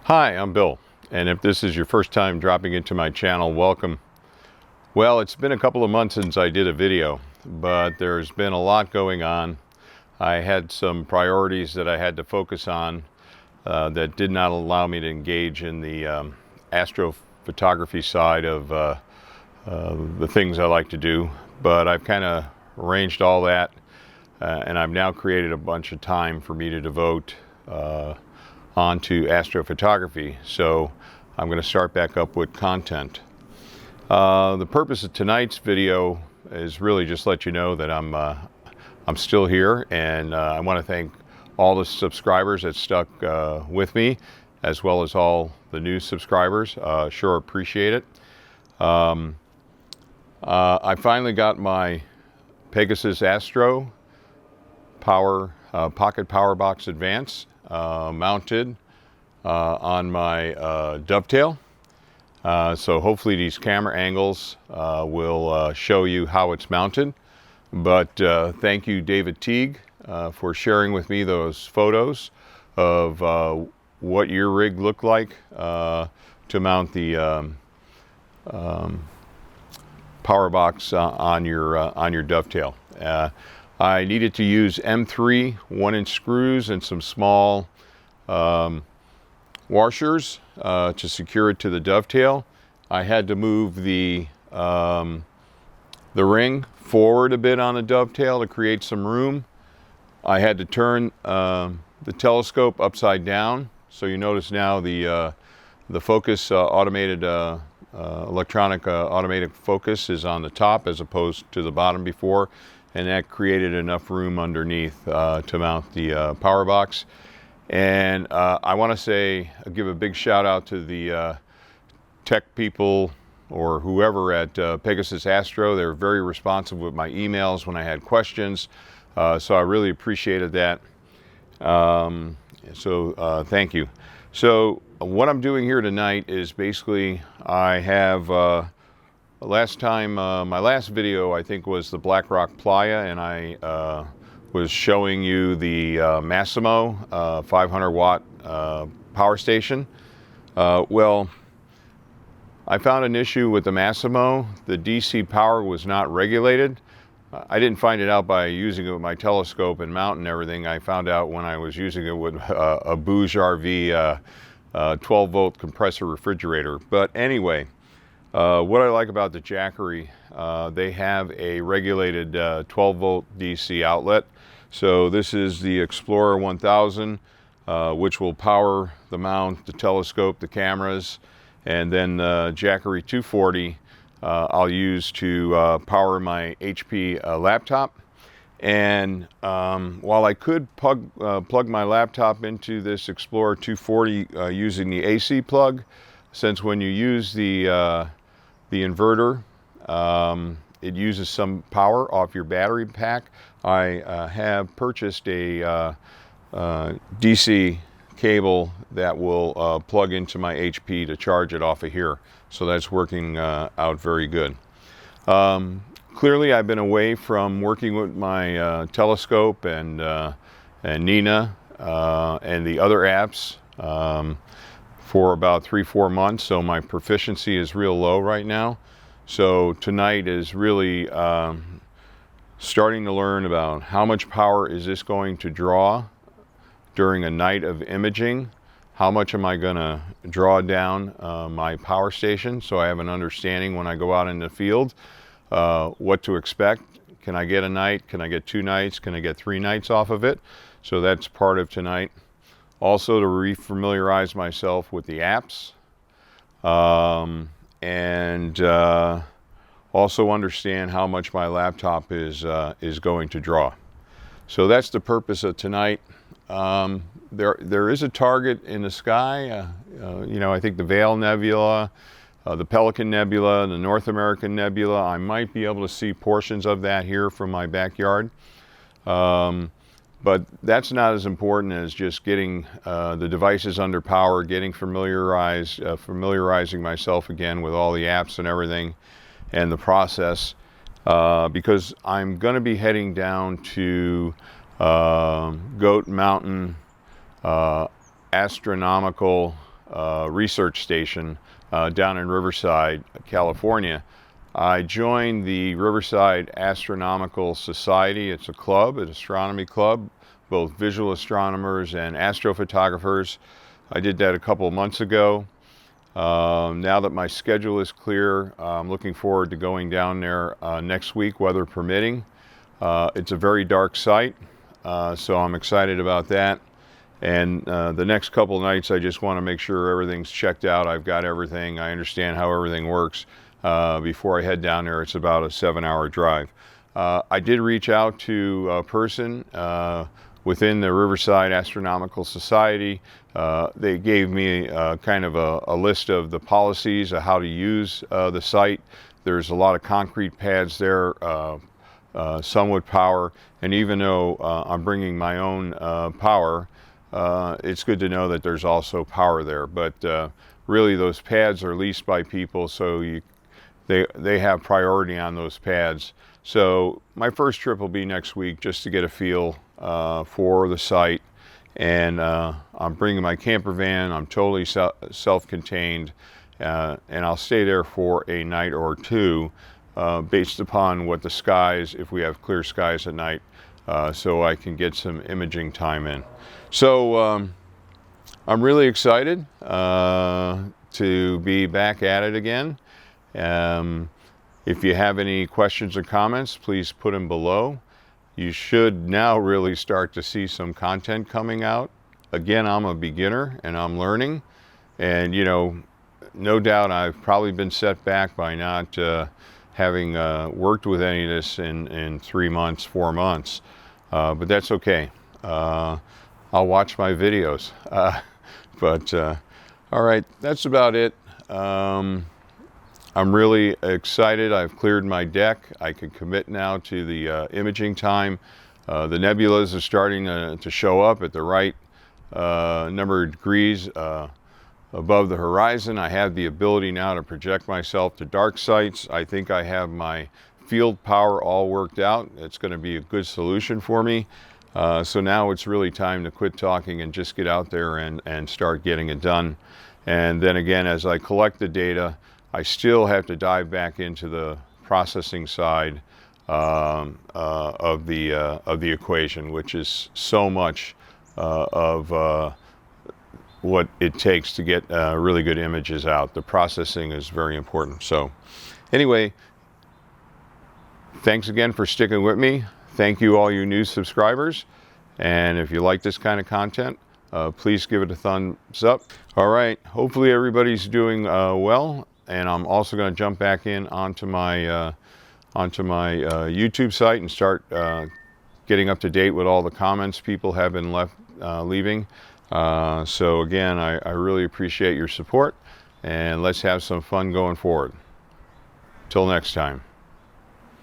Hi, I'm Bill, and if this is your first time dropping into my channel, welcome. Well, it's been a couple of months since I did a video, but there's been a lot going on. I had some priorities that I had to focus on that did not allow me to engage in the astrophotography side of the things I like to do, but I've kind of arranged all that, and I've now created a bunch of time for me to devote onto astrophotography. So I'm going to start back up with content. The purpose of tonight's video is really just let you know that I'm still here, and I want to thank all the subscribers that stuck with me, as well as all the new subscribers. Sure appreciate it. I finally got my Pegasus Astro Pocket Power Box Advance mounted on my dovetail. So hopefully these camera angles will show you how it's mounted. But thank you, David Teague, for sharing with me those photos of what your rig looked like to mount the power box on your dovetail. I needed to use M3 1-inch screws and some small washers to secure it to the dovetail. I had to move the ring forward a bit on the dovetail to create some room. I had to turn the telescope upside down, so you notice now the focus automated electronic automated focus is on the top as opposed to the bottom before, and that created enough room underneath to mount the power box. And I want to give a big shout out to the tech people or whoever at Pegasus Astro. They were very responsive with my emails when I had questions, so I really appreciated that. Thank you. So what I'm doing here tonight is basically I have my last video I think was the Black Rock Playa, and I was showing you the Massimo 500 watt power station. Well, I found an issue with the Massimo. The DC power was not regulated. I didn't find it out by using it with my telescope and mounting everything. I found out when I was using it with a Bouge RV 12 volt compressor refrigerator. But anyway, what I like about the Jackery, they have a regulated 12 volt DC outlet. So this is the Explorer 1000, which will power the mount, the telescope, the cameras, and then Jackery 240 I'll use to power my HP laptop. And while I could plug my laptop into this Explorer 240 using the AC plug, since when you use the inverter, it uses some power off your battery pack, I have purchased a DC cable that will plug into my HP to charge it off of here. So that's working out very good. Clearly, I've been away from working with my telescope and Nina and the other apps for about 3-4 months, so my proficiency is real low right now. So tonight is really starting to learn about how much power is this going to draw during a night of imaging. How much am I going to draw down my power station, so I have an understanding when I go out in the field what to expect. Can I get a night? Can I get 2 nights? Can I get 3 nights off of it? So that's part of tonight. Also to refamiliarize myself with the apps, and also understand how much my laptop is going to draw. So that's the purpose of tonight. There is a target in the sky. I think the Veil Nebula, the Pelican Nebula, the North American Nebula. I might be able to see portions of that here from my backyard. But that's not as important as just getting the devices under power, getting familiarizing myself again with all the apps and everything and the process, because I'm going to be heading down to Goat Mountain Astronomical research station down in Riverside, California. I joined the Riverside Astronomical Society. It's a club, an astronomy club, both visual astronomers and astrophotographers. I did that a couple of months ago. Now that my schedule is clear, I'm looking forward to going down there next week, weather permitting. It's a very dark site, so I'm excited about that. And the next couple of nights, I just want to make sure everything's checked out. I've got everything. I understand how everything works. Before I head down there, it's about a 7-hour drive. I did reach out to a person within the Riverside Astronomical Society. They gave me kind of a list of the policies of how to use the site. There's a lot of concrete pads there, some with power, and even though I'm bringing my own power, it's good to know that there's also power there. But really, those pads are leased by people, so they have priority on those pads. So my first trip will be next week, just to get a feel for the site. And I'm bringing my camper van. I'm totally self-contained, and I'll stay there for a night or two, based upon what the skies, if we have clear skies at night, so I can get some imaging time in. So I'm really excited to be back at it again. If you have any questions or comments, please put them below. You should now really start to see some content coming out. Again, I'm a beginner and I'm learning, and you know, no doubt I've probably been set back by not having worked with any of this in 3 months, 4 months, but that's okay. I'll watch my videos. All right, that's about it. I'm really excited. I've cleared my deck. I can commit now to the imaging time. The nebulas are starting to show up at the right number of degrees above the horizon. I have the ability now to project myself to dark sites. I think I have my field power all worked out. It's going to be a good solution for me. So now it's really time to quit talking and just get out there and start getting it done. And then again, as I collect the data, I still have to dive back into the processing side of the equation, which is so much of what it takes to get really good images out. The processing is very important. So anyway, thanks again for sticking with me. Thank you, all you new subscribers. And if you like this kind of content, please give it a thumbs up. All right, hopefully everybody's doing well. And I'm also going to jump back in onto my YouTube site and start getting up to date with all the comments people have been leaving. So again, I really appreciate your support, and let's have some fun going forward. Till next time.